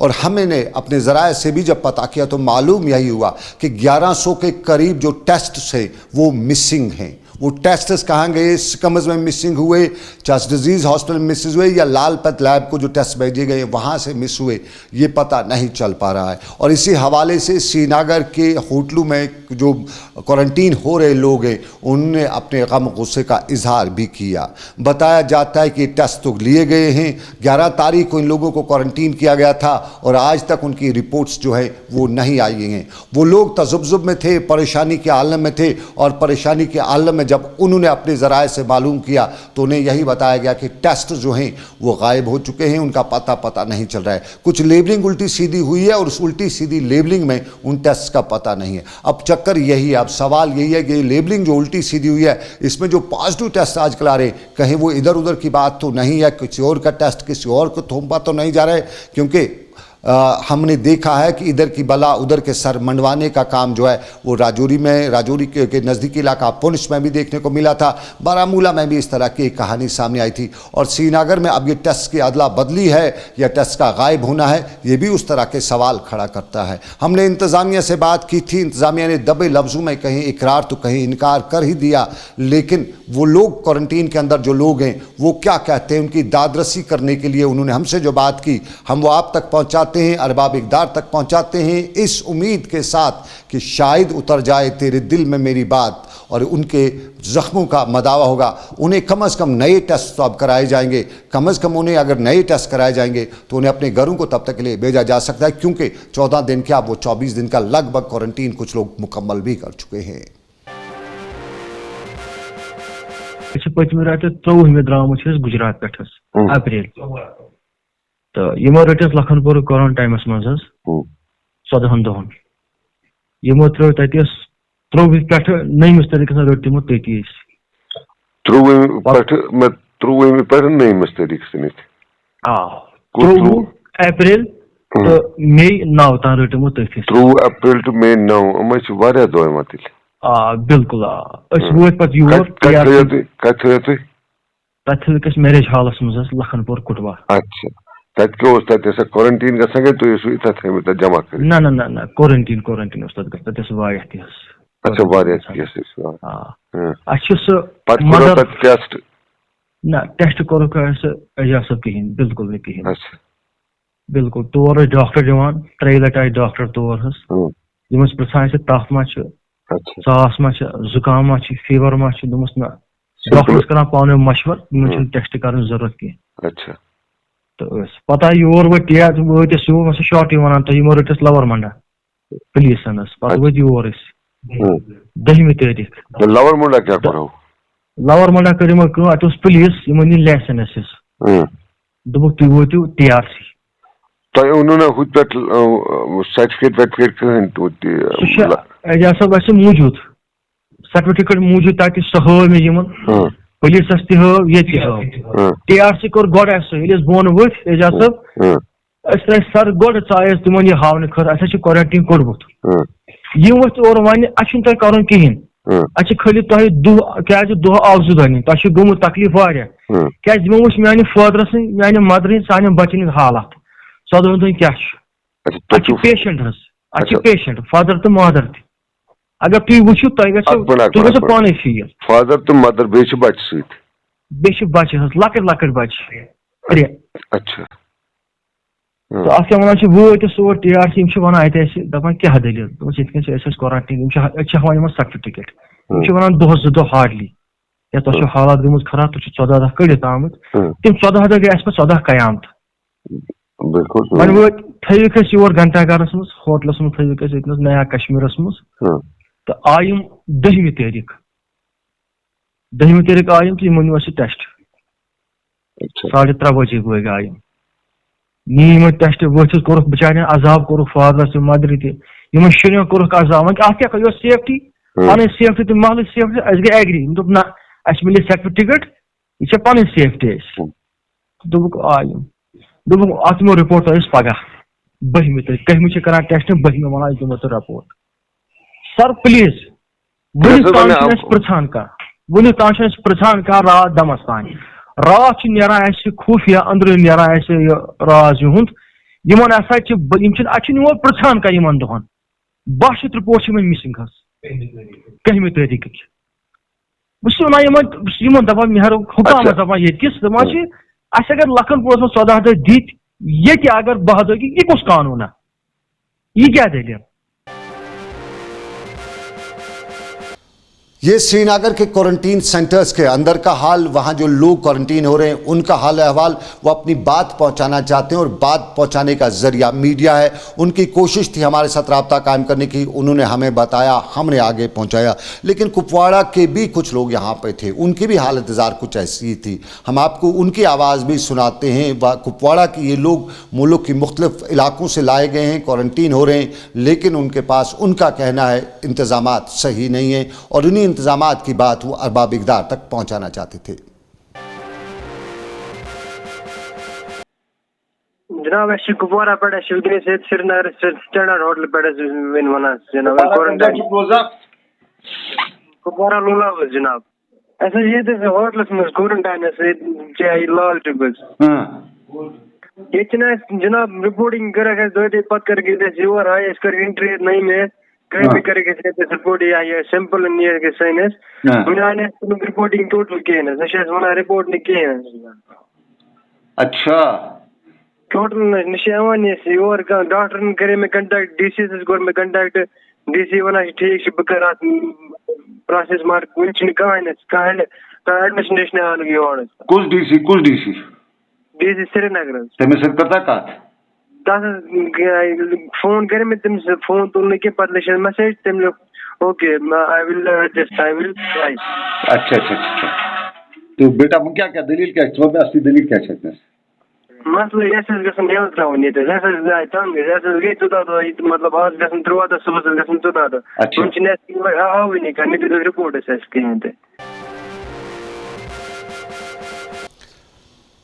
और हमने अपने ज़राए से भी जब पता किया तो मालूम यही हुआ कि 1100 के करीब जो टेस्ट थे वो मिसिंग हैं। वो टेस्ट्स कहाँ गए, सिकम्स में मिसिंग हुए, चेस्ट डिजीज़ हॉस्पिटल में मिस हुए, या लालपत लैब को जो टेस्ट भेजे गए वहाँ से मिस हुए, ये पता नहीं चल पा रहा है। और इसी हवाले से श्रीनगर के होटलों में जो क्वारंटीन हो रहे लोग हैं उनने अपने गम गुस्से का इजहार भी किया। बताया जाता है कि टेस्ट तो लिए गए हैं, 11 तारीख को इन लोगों को क्वारंटीन किया गया था और आज तक उनकी रिपोर्ट्स जो है वो नहीं आई हैं। वो लोग तजुब्जुब में थे, परेशानी के आलम में थे, और परेशानी के आलम में जब उन्होंने अपने ज़राए से मालूम किया तो उन्हें यही बताया गया कि टेस्ट जो हैं वो गायब हो चुके हैं, उनका पता नहीं चल रहा है। कुछ लेबलिंग उल्टी सीधी हुई है और उस उल्टी सीधी लेबलिंग में उन टेस्ट का पता नहीं है। अब चक्कर यही है, अब सवाल यही है कि लेबलिंग जो उल्टी सीधी हुई है इसमें जो पॉजिटिव टेस्ट आजकल आ रहे हैं कहीं वो इधर उधर की बात तो नहीं है, किसी और का टेस्ट किसी और को थोपा तो नहीं जा रहा है, क्योंकि हमने देखा है कि इधर की बला उधर के सर मंडवाने का काम जो है वो राजौरी के नज़दीकी इलाका पुंछ में भी देखने को मिला था, बारामूला में भी इस तरह की एक कहानी सामने आई थी। और श्रीनगर में अब ये टेस्ट की अदला बदली है या टेस्ट का गायब होना है, ये भी उस तरह के सवाल खड़ा करता है। हमने इंतज़ामिया से बात की थी, इंतज़ामिया ने दबे लफ्ज़ों में कहीं इकरार तो कहीं इनकार कर ही दिया, लेकिन वो लोग क्वारंटीन के अंदर जो लोग हैं वो क्या कहते हैं, उनकी दादरसी करने के लिए उन्होंने हमसे जो बात की हम वो आप तक पहुँचाते हैं, अरबाब इक़दार तक पहुंचाते हैं, इस उम्मीद के साथ कि शायद उतर जाए तेरे दिल में मेरी बात और उनके ज़ख्मों का मदावा होगा। उन्हें कम से कम नए टेस्ट तो अब कराए जाएंगे, कम से कम उन्हें अगर नए टेस्ट कराए जाएंगे तो उन्हें अपने घरों को तब तक के लिए भेजा जा सकता है, क्योंकि 14 दिन क्या वो 24 दिन का लगभग क्वारंटीन कुछ लोग मुकम्मल भी कर चुके हैं। पत्म रात 23 द्रामुत गुजरात पे अप्रैल तो यमो रटस लखनपुर कोरोना टाइमस मज 14 दोहन यमो त्रो तस 23 पे नईमस तरीके रट तमो तती 23 पे नईमस तरीके 23 अप्रैल तो मई 9 तान रटमो तथि 23 अप्रैल टू मई 9 वारिया दोह बिल्कुल वो पे योर तथ मैरिज हालस मज लखनपुर कुटवा। अच्छा क्वारंटीन गए जमा कर ना क्वारंटीन टेस्ट कोर एजाजत कहीं बिल्कुल कहीं बिल्कुल तौर डॉक्टर दिवान 3 लट आए डॉक्टर तौर यमस पृछान तफ मा सास मा जुकाम मा फीवर मा दोपस ना डॉक्टर्स कर पाने मशवर टेस्ट कर जरूरत कह। अच्छा तो पता योर वत शॉर्ट वन तो यमो रटस लवर मंडा पुलिस पे वो योर 10 तारीख लवर मंडा क्या करो लवर मंडा कर अत पुलिस इन लाइसेंस दोप तुम वो TRC एजाज सब मौजूद सर्टिफिकेट मौजूद तक सह मे पुलिस ये TRC कोर गोड बोन वथ एजाज सब सर गोड चाहे तिमन यह हावन खर क्वारंटीन कोर्मुत यम वथ और वन तुम कर कहें खाली तुह क्या दह आव जुदानी तुम गोमुत तकलीफ वारिया क्या वो वो माने फादर माने मदर सान बचन हालात 14 दिन क्या पेशेंट फादर तो मदर त अगर तुम वो तुम पाने फील फादर तो मदर बे बच्चे लकट बच्चे। अच्छा तो अत वो सोर TRC वन दपान क्या दलील क्वारंटीन वन सर्टिफिकेट वन दह 2 हार्डली या तुम हालात गम खराब तुम 14 दह कड़ित आमुत तम 14 दह गए 14 कयामत वन वो थविक योर घंटाघरस मज होटलस मज थविक नया कश्मीरस मज तो आयम 10 तारीख आयम तो इन टेस्ट 3:30 बजे बग आयम नीम टेस्ट वथिस कोर बेचारे अजाब कोर फादर मदर तम शुर कोर अजाब वन क्या सेफ्टी पन सेफ्टी तो महल सेफ्टी गई एग्री दोप ना मिले सर्टिफिकेट यह पन सेफ्टी दोप आयम दोप अत मो रिपोर्ट पगह 12 तारीख 10 कर टेस्ट 12 वन दिमो तो रिपोर्ट सर प्लीज पृछान कह रात दमस तान रात खुफिया अंदर राज یمن ہسا یور پرژھان کر یمن دہن 62 رپورٹ مسنگ حظ 1 تاریخ بس ونان دپان مہر حکامس دپان یتکس دپان اس اگر لکھن پورس میں 14 دہ دت یہ اگر 12 دہ یہ کس قانون یہ کیا دلیل. یہ سری نگر کے کوارنٹین سینٹرز کے اندر کا حال، وہاں جو لوگ کوارنٹین ہو رہے ہیں ان کا حال احوال، وہ اپنی بات پہنچانا چاہتے ہیں اور بات پہنچانے کا ذریعہ میڈیا ہے. ان کی کوشش تھی ہمارے ساتھ رابطہ قائم کرنے کی، انہوں نے ہمیں بتایا، ہم نے آگے پہنچایا. لیکن کپواڑہ کے بھی کچھ لوگ یہاں پہ تھے، ان کی بھی حالت زار کچھ ایسی تھی. ہم آپ کو ان کی آواز بھی سناتے ہیں. کپواڑہ کی یہ لوگ ملک کی مختلف علاقوں سے لائے گئے ہیں، کوارنٹین ہو رہے ہیں، لیکن ان کے پاس ان کا کہنا ہے انتظامات صحیح نہیں ہیں اور انہیں انتظامات کی بات وہ ارباب اقدار تک پہنچانا چاہتے تھے. جناب اچھا کپوارہ پہ ونکس سری نگر سٹینڈرڈ ہوٹل پہ ونان جناب کپوارہ لولا جناب اچھا یہ ہوٹلس مز کورنٹائنس لال چوک یہ جناب رپورٹنگ کر دہ پتہ کر یور آئے کر انٹری نئی میں کر رپورٹ یہ سمپل سائنس رپورٹنگ ٹوٹل کہین ونان رپورٹ نکین. اچھا ٹوٹل نشان یور ڈاکٹر کرے میں کنٹیکٹ ڈی سی کور میں کنٹیکٹ ڈی سی ونان ٹھیک بہ کر ات پروسیس مگر کن کہین ایڈمنسٹریشن آن یور. کس ڈی سی ڈی سی سری نگر تمس سۭتۍ کرتا کتھ تس فون کر میں تمس فون تل کی پتہ لچھ میسیج تم لوگ okay I will adjust I will try. اچھا اچھا اچھا تو بیٹا وہ کیا دلیل کیا ہے اصلی دلیل کیا ہے؟ مسئلہ یہ گھن نیو ترٛاوُن ییٚتہِ یہ آئی تنگ گئی 14 دہ مطلب آز گھن 13 دہ صبح گھن 14 دہ تم آوٕے کرنے رپورٹ کہین تہ.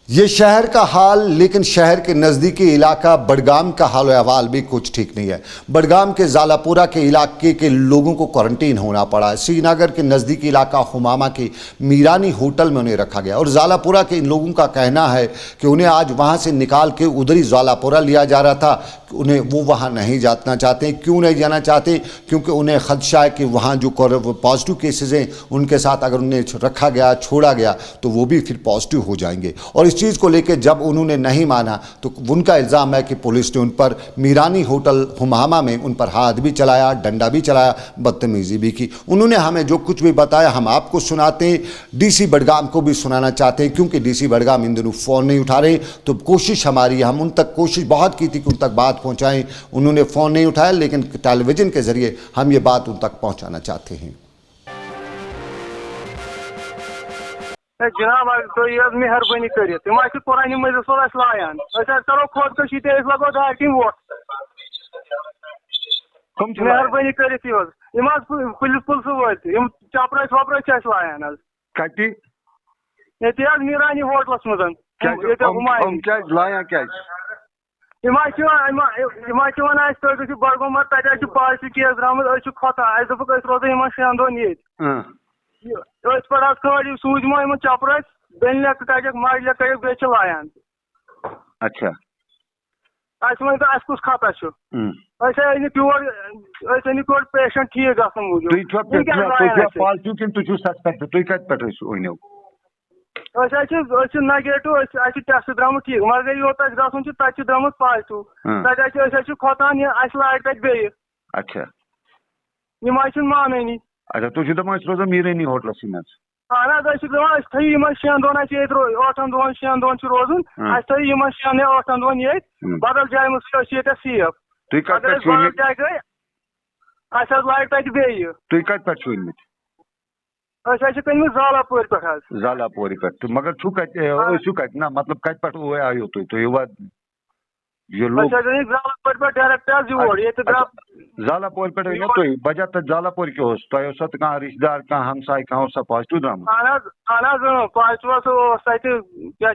یہ شہر کا حال، لیکن شہر کے نزدیکی علاقہ بڈگام کا حال و احوال بھی کچھ ٹھیک نہیں ہے. بڈگام کے زالاپورہ کے علاقے کے لوگوں کو کوارنٹین ہونا پڑا ہے. سری نگر کے نزدیکی علاقہ ہمامہ کے میرانی ہوٹل میں انہیں رکھا گیا اور زالاپورہ کے ان لوگوں کا کہنا ہے کہ انہیں آج وہاں سے نکال کے ادھر ہی زالاپورہ لیا جا رہا تھا. انہیں وہ وہاں نہیں جانا چاہتے. کیوں نہیں جانا چاہتے؟ کیونکہ انہیں خدشہ ہے کہ وہاں جو پازیٹیو کیسز ہیں ان کے ساتھ اگر انہیں رکھا گیا، چھوڑا گیا تو وہ بھی پھر پازیٹیو ہو جائیں گے. اور اس چیز کو لے کے جب انہوں نے نہیں مانا تو ان کا الزام ہے کہ پولیس نے ان پر میرانی ہوٹل ہمامہ میں ان پر ہاتھ بھی چلایا، ڈنڈا بھی چلایا، بدتمیزی بھی کی. انہوں نے ہمیں جو کچھ بھی بتایا ہم آپ کو سناتے ہیں. ڈی سی بڈگام کو بھی سنانا چاہتے ہیں کیونکہ ڈی سی بڈگام ان دنوں فون نہیں اٹھا رہے. تو کوشش ہماری، ہم ان تک کوشش بہت کی تھی کہ ان تک بات پہنچائیں. انہوں نے فون نہیں اٹھایا، لیکن ٹیلی ویژن کے ذریعے ہم یہ بات ان تک پہنچانا چاہتے ہیں. جناب تھی مہربانی کر تم قرآن مجید لایان کرو خودکشی تھی لگو ڈاٹنگ ووٹ مہربانی کرت پولیس ول چپرس وپرس لایان یہ میرانی ہوٹلس مزہ ونان تھی گھو بڈگوم تک پازیٹیو کیس درامت کھوتان دپک روزان 6 دن یہ پہ سوزمو چپرس بین لک کڑک مج لک کڑک بیچ لایان. اچھا ون تو کس خطہ یور پیشنٹ ٹھیک گھن موجود نگیٹو ٹیسٹ درامت ٹھیک مگر یوت گھن تک درامت پازیٹیو تک کھوتان لاگ تک بیٚیہِ. اچھا یم مانانی. اچھا تھی دپان روزان میرانی ہوٹلس مز. اہن حظ دپان تھو 6 دن 8 دن 6 دن روزن تھو 6 یا 8 دن یہ بدل جائیں مجھے سیف اگر بدل جائے گئی اہس لاگ تک بیٚیہِ. تھی کت پہ ؤنمت؟ کٔنمٕتۍ زالاپور پہ. زالاپور پہ مگر چھو کت نا مطلب کت پہ آیو تھی زالاپور پہ ڈائریکٹ یور زالاپور پہ تھی وجہ تک زالاپور کیا تہ کھانا رشتہ دار کھانا ہمسائے کھانا پازیٹیو درامت. اہن حظ پازیٹیو کیا